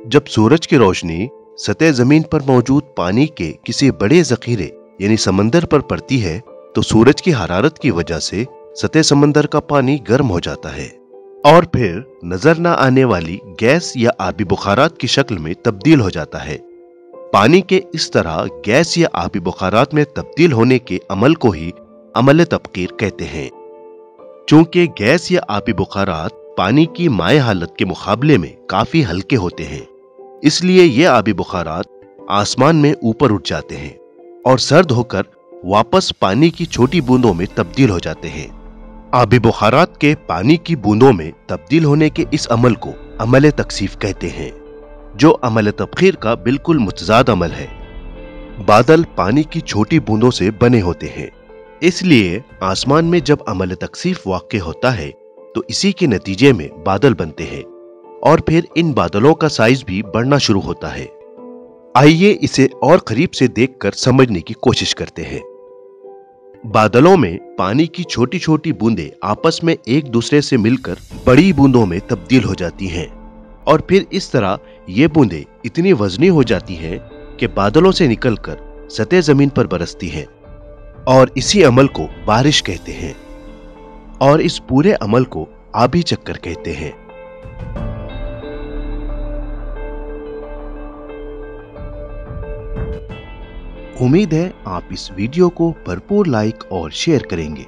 जब सूरज की रोशनी सतह जमीन पर मौजूद पानी के किसी बड़े जखीरे यानी समंदर पर पड़ती है तो सूरज की हरारत की वजह से सतह समंदर का पानी गर्म हो जाता है और फिर नजर न आने वाली गैस या आबी बुखारात की शक्ल में तब्दील हो जाता है। पानी के इस तरह गैस या आबी बुखारात में तब्दील होने के अमल को ही अमल तबखीर कहते हैं। चूंकि गैस या आबी बुखारात पानी की माए हालत के मुकाबले में काफी हल्के होते हैं, इसलिए ये आबी बुखारात आसमान में ऊपर उठ जाते हैं और सर्द होकर वापस पानी की छोटी बूंदों में तब्दील हो जाते हैं। आबी बुखारात के पानी की बूंदों में तब्दील होने के इस अमल को अमल तकसीफ कहते हैं, जो अमल तबखीर का बिल्कुल मुतजाद अमल है। बादल पानी की छोटी बूंदों से बने होते हैं, इसलिए आसमान में जब अमल तकसीफ वाक़ होता है तो इसी के नतीजे में बादल बनते हैं और फिर इन बादलों का साइज भी बढ़ना शुरू होता है। आइए इसे और करीब से देखकर समझने की कोशिश करते हैं। बादलों में पानी की छोटी छोटी बूंदें आपस में एक दूसरे से मिलकर बड़ी बूंदों में तब्दील हो जाती हैं और फिर इस तरह ये बूंदें इतनी वजनी हो जाती हैं कि बादलों से निकलकर सतह जमीन पर बरसती हैं और इसी अमल को बारिश कहते हैं और इस पूरे अमल को आबी चक्कर कहते हैं। उम्मीद है आप इस वीडियो को भरपूर लाइक और शेयर करेंगे।